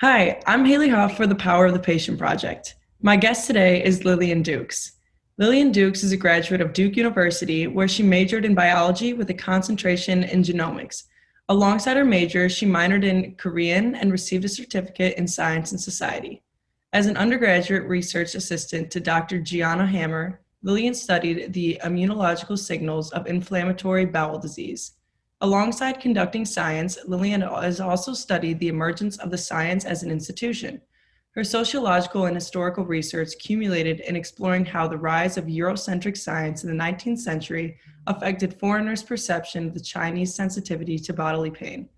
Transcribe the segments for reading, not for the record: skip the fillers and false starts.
Hi, I'm Hailey Hough for the Power of the Patient Project. My guest today is Lillian Dukes. Lillian Dukes is a graduate of Duke University, where she majored in biology with a concentration in genomics. Alongside her major, she minored in Korean and received a certificate in science and society. As an undergraduate research assistant to Dr. Gianna Hammer, Lillian studied the immunological signals of inflammatory bowel disease. Alongside conducting science, Lillian has also studied the emergence of the science as an institution. Her sociological and historical research culminated in exploring how the rise of Eurocentric science in the 19th century affected foreigners' perception of the Chinese sensitivity to bodily pain.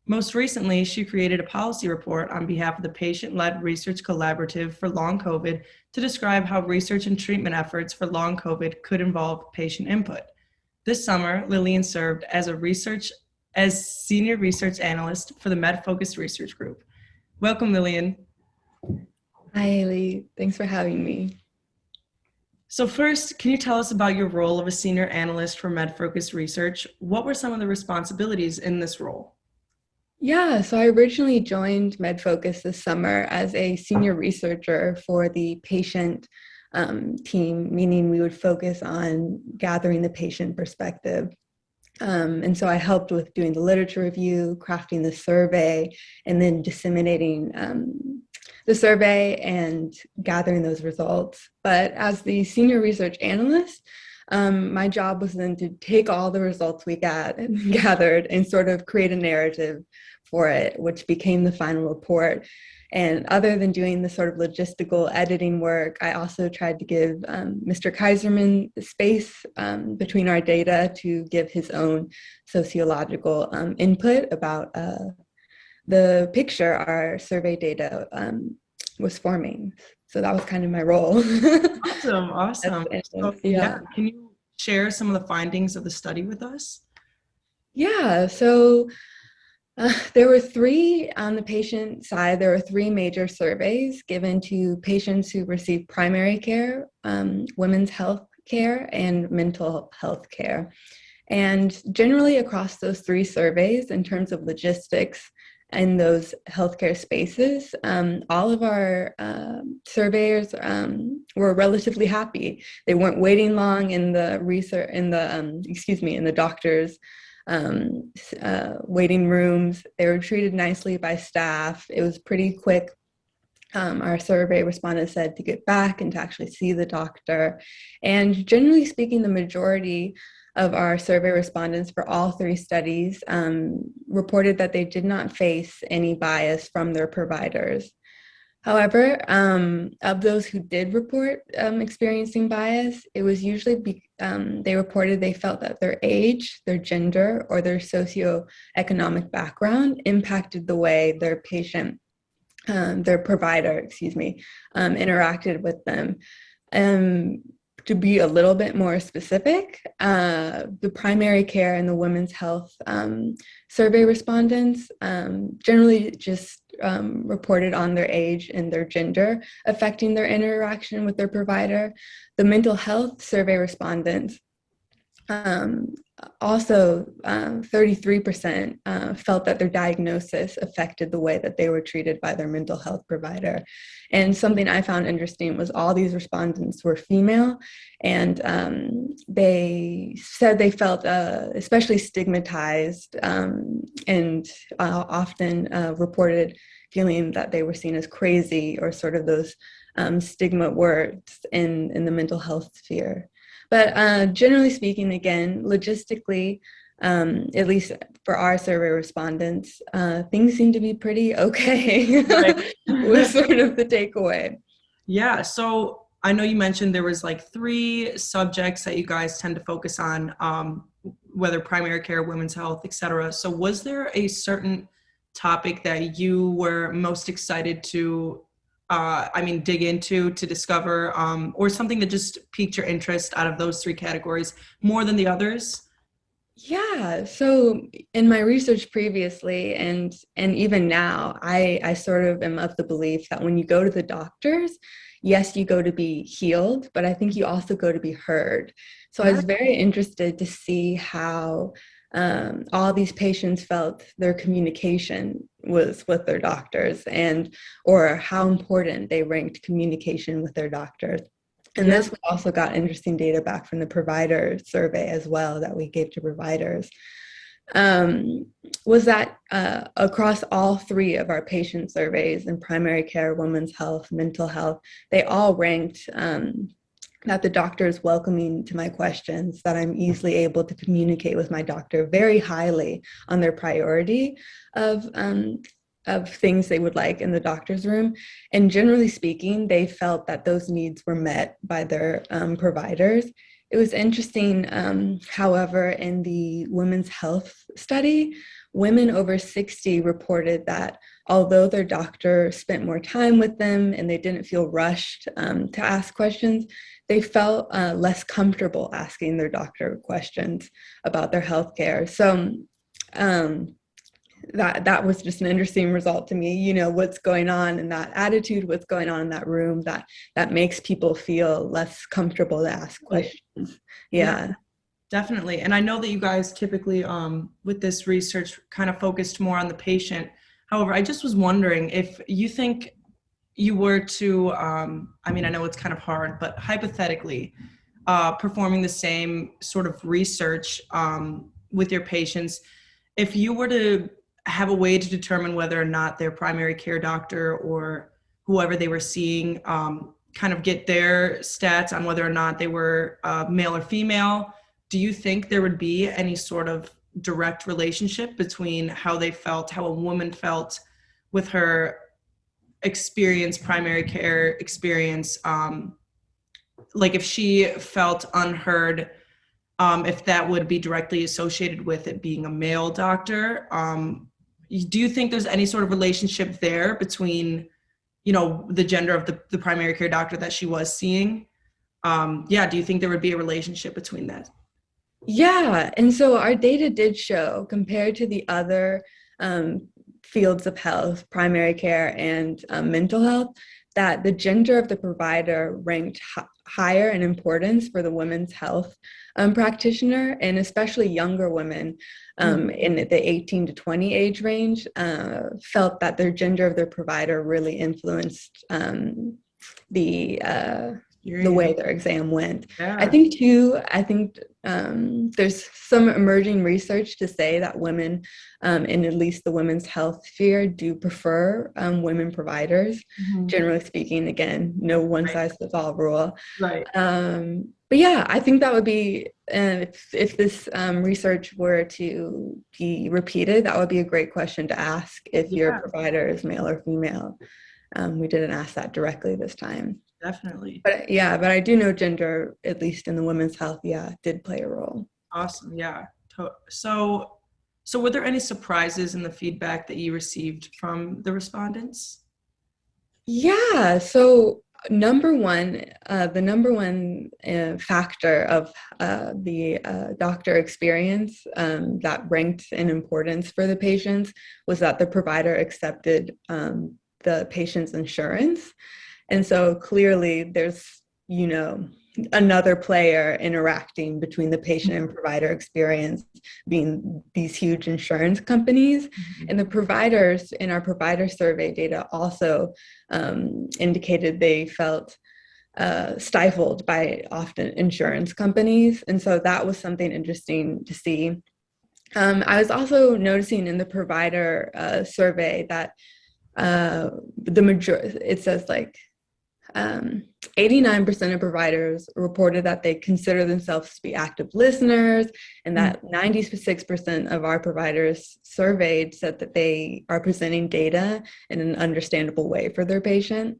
Most recently, she created a policy report on behalf of the Patient-Led Research Collaborative for Long COVID to describe how research and treatment efforts for long COVID could involve patient input. This summer, Lillian served as senior research analyst for the MedFocus Research Group. Welcome, Lillian. Hi, Hailey. Thanks for having me. So first, can you tell us about your role of a senior analyst for MedFocus Research? What were some of the responsibilities in this role? Yeah, so I originally joined MedFocus this summer as a senior researcher for the patient team, meaning we would focus on gathering the patient perspective. And so I helped with doing the literature review, crafting the survey, and then disseminating the survey and gathering those results. But as the senior research analyst, my job was then to take all the results we gathered and sort of create a narrative for it, which became the final report. And other than doing the sort of logistical editing work, I also tried to give Mr. Kaiserman space between our data to give his own sociological input about the picture our survey data was forming. So that was kind of my role. Awesome. So, Yeah. can you share some of the findings of the study with us? Yeah, so there were three on the patient side. There were three major surveys given to patients who received primary care, women's health care, and mental health care. And generally across those three surveys, in terms of logistics in those healthcare spaces, all of our surveyors were relatively happy. They weren't waiting long in the research, in the doctors' waiting rooms. They were treated nicely by staff. It was pretty quick. Our survey respondents said to get back and to actually see the doctor. And generally speaking, the majority of our survey respondents for all three studies reported that they did not face any bias from their providers. However, of those who did report experiencing bias, it was usually they reported they felt that their age, their gender, or their socioeconomic background impacted the way their provider, interacted with them. To be a little bit more specific, the primary care and the women's health survey respondents generally just reported on their age and their gender affecting their interaction with their provider. The mental health survey respondents also 33% felt that their diagnosis affected the way that they were treated by their mental health provider. And something I found interesting was all these respondents were female, and they said they felt especially stigmatized and often reported feeling that they were seen as crazy or sort of those stigma words in the mental health sphere. But generally speaking, again, logistically, at least for our survey respondents, things seem to be pretty okay. Right. Was sort of the takeaway. Yeah, so I know you mentioned there was like three subjects that you guys tend to focus on, whether primary care, women's health, et cetera. So was there a certain topic that you were most excited to dig into, to discover, or something that just piqued your interest out of those three categories more than the others? Yeah, so in my research previously and even now, I sort of am of the belief that when you go to the doctors, yes, you go to be healed, but I think you also go to be heard. So I was very interested to see how all these patients felt their communication was with their doctors, and or how important they ranked communication with their doctors. And this we also got interesting data back from the provider survey as well that we gave to providers. Was that across all three of our patient surveys in primary care, women's health, mental health, they all ranked that the doctor is welcoming to my questions, that I'm easily able to communicate with my doctor very highly on their priority of things they would like in the doctor's room. And generally speaking, they felt that those needs were met by their providers. It was interesting, however, in the women's health study, women over 60 reported that although their doctor spent more time with them and they didn't feel rushed to ask questions, they felt less comfortable asking their doctor questions about their healthcare. So that was just an interesting result to me. You know, what's going on in that attitude, what's going on in that room that makes people feel less comfortable to ask questions. Yeah. Definitely. And I know that you guys typically with this research kind of focused more on the patient. However, I just was wondering if you think you were to, I mean, I know it's kind of hard, but hypothetically, performing the same sort of research with your patients, if you were to have a way to determine whether or not their primary care doctor or whoever they were seeing kind of get their stats on whether or not they were male or female, do you think there would be any sort of direct relationship between how they felt, how a woman felt with her experience, primary care experience, like if she felt unheard, if that would be directly associated with it being a male doctor? Do you think there's any sort of relationship there between, you know, the gender of the primary care doctor that she was seeing? Do you think there would be a relationship between that? Yeah, and so our data did show, compared to the other fields of health, primary care and mental health, that the gender of the provider ranked higher in importance for the women's health practitioner, and especially younger women in the 18 to 20 age range felt that their gender of their provider really influenced the way their exam went. Yeah. I think there's some emerging research to say that women in at least the women's health sphere do prefer women providers. Generally speaking, again, no one size fits all rule. Right. But yeah, I think that would be, if this research were to be repeated, that would be a great question to ask if your provider is male or female. We didn't ask that directly this time. Definitely. But I do know gender, at least in the women's health, did play a role. Awesome. Yeah. So were there any surprises in the feedback that you received from the respondents? Yeah. So the number one factor of the doctor experience that ranked in importance for the patients was that the provider accepted the patient's insurance. And so clearly there's, you know, another player interacting between the patient and provider experience being these huge insurance companies. And the providers in our provider survey data also indicated they felt stifled by often insurance companies. And so that was something interesting to see. I was also noticing in the provider survey that the majority, it says like 89% of providers reported that they consider themselves to be active listeners, and that 96% of our providers surveyed said that they are presenting data in an understandable way for their patient.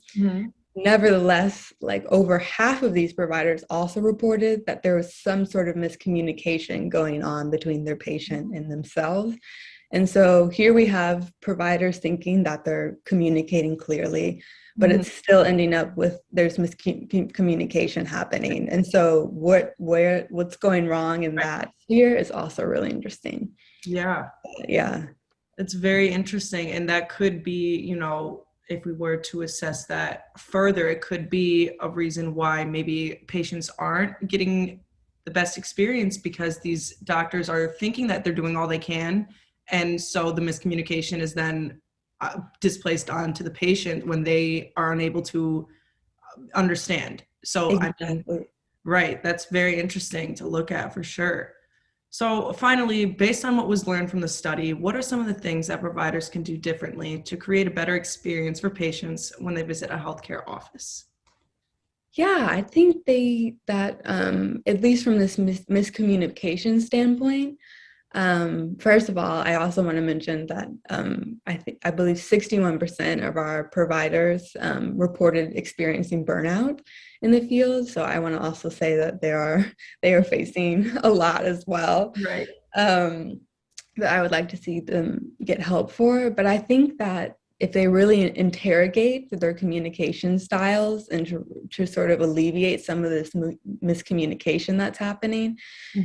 Nevertheless, like over half of these providers also reported that there was some sort of miscommunication going on between their patient and themselves. And so here we have providers thinking that they're communicating clearly, but it's still ending up with there's miscommunication happening. And so what's going wrong in that sphere is also really interesting. Yeah. It's very interesting. And that could be, you know, if we were to assess that further, it could be a reason why maybe patients aren't getting the best experience, because these doctors are thinking that they're doing all they can. And so the miscommunication is then displaced onto the patient when they are unable to understand. So, Exactly. I mean, right, that's very interesting to look at for sure. So finally, based on what was learned from the study, what are some of the things that providers can do differently to create a better experience for patients when they visit a healthcare office? Yeah, I think at least from this miscommunication standpoint, first of all, I also want to mention that I believe 61% of our providers reported experiencing burnout in the field. So I want to also say that they are facing a lot as well. Right. That I would like to see them get help for. But I think that if they really interrogate their communication styles and to sort of alleviate some of this miscommunication that's happening,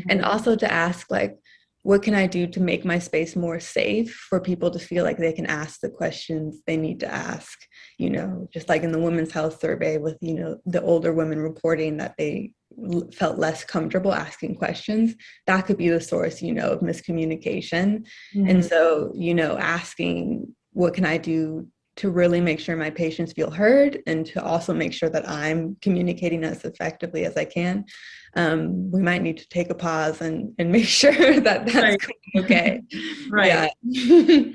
and also to ask, like, what can I do to make my space more safe for people to feel like they can ask the questions they need to ask? You know, just like in the women's health survey with, you know, the older women reporting that they felt less comfortable asking questions, that could be the source, you know, of miscommunication. And so, you know, asking, what can I do to really make sure my patients feel heard and to also make sure that I'm communicating as effectively as I can. We might need to take a pause and make sure that that's Right. okay. Right. Yeah.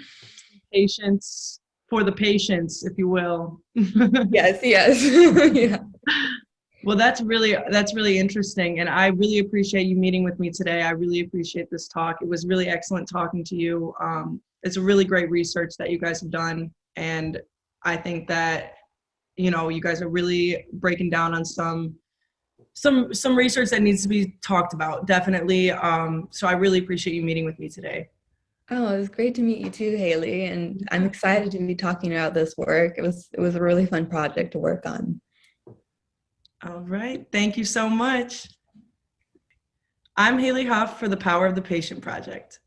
Patients for the patients, if you will. Yes. Yeah. Well, that's really interesting. And I really appreciate you meeting with me today. I really appreciate this talk. It was really excellent talking to you. It's a really great research that you guys have done. And I think that, you know, you guys are really breaking down on some research that needs to be talked about, definitely. So I really appreciate you meeting with me today. Oh, it was great to meet you too, Hailey. And I'm excited to be talking about this work. It was a really fun project to work on. All right. Thank you so much. I'm Hailey Hough for the Power of the Patient Project.